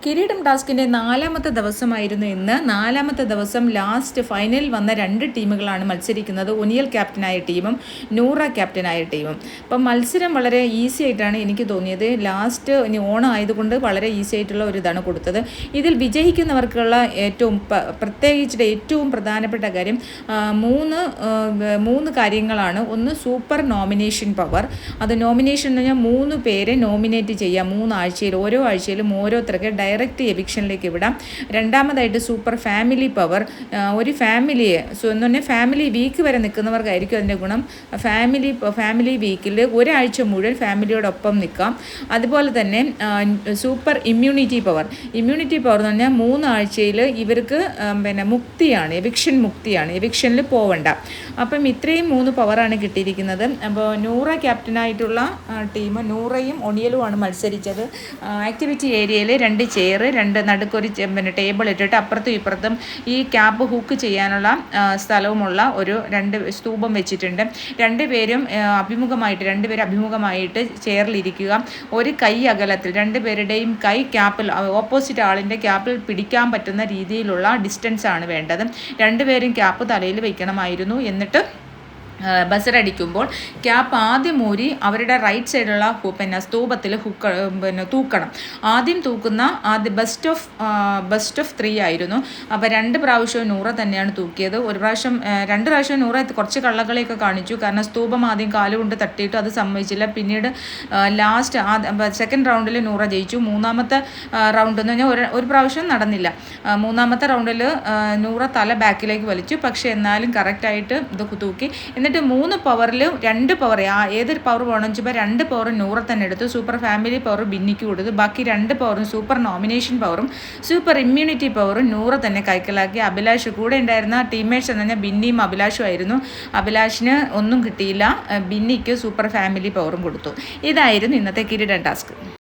കിരീടം ടാസ്കിൻ്റെ 4ാമത്തെ ദിവസമായിരുന്നു ഇന്ന്. 4ാമത്തെ ദിവസം ലാസ്റ്റ് ഫൈനലിൽ വന്ന 2 ടീമുകളാണ് മത്സരിക്കുന്നത്. ഒനിയൽ ക്യാപ്റ്റനായ ടീമും നൂറ ക്യാപ്റ്റനായ ടീമും. അപ്പം മത്സരം വളരെ ഈസി ആയിട്ടാണ് എനിക്ക് തോന്നിയത്. ലാസ്റ്റ് ഇനി ഓണം ആയതുകൊണ്ട് വളരെ ഈസി ആയിട്ടുള്ള ഒരു ഇതാണ് കൊടുത്തത്. ഇതിൽ വിജയിക്കുന്നവർക്കുള്ള പ്രത്യേകിച്ചിട്ട് ഏറ്റവും പ്രധാനപ്പെട്ട കാര്യം മൂന്ന് കാര്യങ്ങളാണ്. ഒന്ന് സൂപ്പർ നോമിനേഷൻ പവർ. അത് നോമിനേഷൻ എന്ന് പറഞ്ഞാൽ 3 പേരെ നോമിനേറ്റ് ചെയ്യാം 3 ആഴ്ചയിൽ. ഓരോ ആഴ്ചയിലും ഓരോരുത്തർക്ക് ഡയറക്റ്റ് എവിക്ഷനിലേക്ക് വിടാം. രണ്ടാമതായിട്ട് സൂപ്പർ ഫാമിലി പവർ. ഒരു ഫാമിലിയെ എന്ന് പറഞ്ഞാൽ ഫാമിലി വീക്ക് വരെ നിൽക്കുന്നവർക്കായിരിക്കും അതിൻ്റെ ഗുണം. ഫാമിലി വീക്കിൽ ഒരാഴ്ച മുഴുവൻ ഫാമിലിയോടൊപ്പം നിൽക്കാം. അതുപോലെ തന്നെ സൂപ്പർ ഇമ്മ്യൂണിറ്റി പവർ എന്ന് പറഞ്ഞാൽ 3 ആഴ്ചയിൽ ഇവർക്ക് മുക്തിയാണ്, എവിക്ഷൻ മുക്തിയാണ്, എവിക്ഷനിൽ പോവണ്ട. അപ്പം ഇത്രയും 3 പവറാണ് കിട്ടിയിരിക്കുന്നത്. അപ്പോൾ നൂറ ക്യാപ്റ്റനായിട്ടുള്ള ടീം നൂറയും ഒണിയലുമാണ് മത്സരിച്ചത്. ആക്ടിവിറ്റി ഏരിയയിൽ 2 ചെയർ, 2 നടുക്കൊരു ടേബിൾ ഇട്ടിട്ട് അപ്പുറത്തും ഇപ്പുറത്തും ഈ ക്യാപ്പ് ഹുക്ക് ചെയ്യാനുള്ള സ്ഥലവുമുള്ള ഒരു 2 സ്തൂപം വെച്ചിട്ടുണ്ട്. രണ്ടുപേരും അഭിമുഖമായിട്ട് ചെയറിലിരിക്കുക. ഒരു കൈ അകലത്തിൽ 2 പേരുടെയും കൈ ക്യാപ്പിൽ ഓപ്പോസിറ്റ് ആളിൻ്റെ ക്യാപ്പിൽ പിടിക്കാൻ പറ്റുന്ന രീതിയിലുള്ള ഡിസ്റ്റൻസ് ആണ് വേണ്ടത്. 2 പേരും ക്യാപ്പ് തലയിൽ വയ്ക്കണമായിരുന്നു. എന്നിട്ട് ബസർ അടിക്കുമ്പോൾ ക്യാപ്പ് ആദ്യം ഊരി അവരുടെ റൈറ്റ് സൈഡിലുള്ള സ്തൂപത്തിൽ തൂക്കണം. ആദ്യം തൂക്കുന്ന ബെസ്റ്റ് ഓഫ് 3 ആയിരുന്നു. അപ്പോൾ 2 പ്രാവശ്യവും നൂറ തന്നെയാണ് തൂക്കിയത്. 2 പ്രാവശ്യം നൂറ കുറച്ച് കള്ളക്കളിയൊക്കെ കാണിച്ചു. കാരണം സ്തൂപം ആദ്യം കാലുകൊണ്ട് തട്ടിയിട്ടു, അത് സമ്മതിച്ചില്ല. പിന്നീട് ലാസ്റ്റ് സെക്കൻഡ് റൗണ്ടിൽ നൂറ ജയിച്ചു. 3ാമത്തെ റൗണ്ട് എന്ന് പറഞ്ഞാൽ ഒരു പ്രാവശ്യം നടന്നില്ല. 3ാമത്തെ റൗണ്ടിൽ നൂറ തല ബാക്കിലേക്ക് വലിച്ചു. പക്ഷേ എന്നാലും കറക്റ്റായിട്ട് ഇത് തൂക്കി. എന്നിട്ട് 3 പവറിൽ 2 പവർ, ഏതൊരു പവർ വേണമെന്ന് വെച്ചപ്പോൾ 2 പവർ നൂറ തന്നെ എടുത്തു. സൂപ്പർ ഫാമിലി പവർ ബിന്നിക്ക് കൊടുത്തു. ബാക്കി 2 പവറും സൂപ്പർ നോമിനേഷൻ പവറും സൂപ്പർ ഇമ്മ്യൂണിറ്റി പവറും നൂറ തന്നെ കൈക്കലാക്കി. അഭിലാഷ് കൂടെ ഉണ്ടായിരുന്ന ടീംമേറ്റ്സ് എന്ന് പറഞ്ഞാൽ ബിന്നിയും അഭിലാഷും ആയിരുന്നു. അഭിലാഷിന് ഒന്നും കിട്ടിയില്ല. ബിന്നിക്ക് സൂപ്പർ ഫാമിലി പവറും കൊടുത്തു. ഇതായിരുന്നു ഇന്നത്തെ കിരീടം ടാസ്ക്.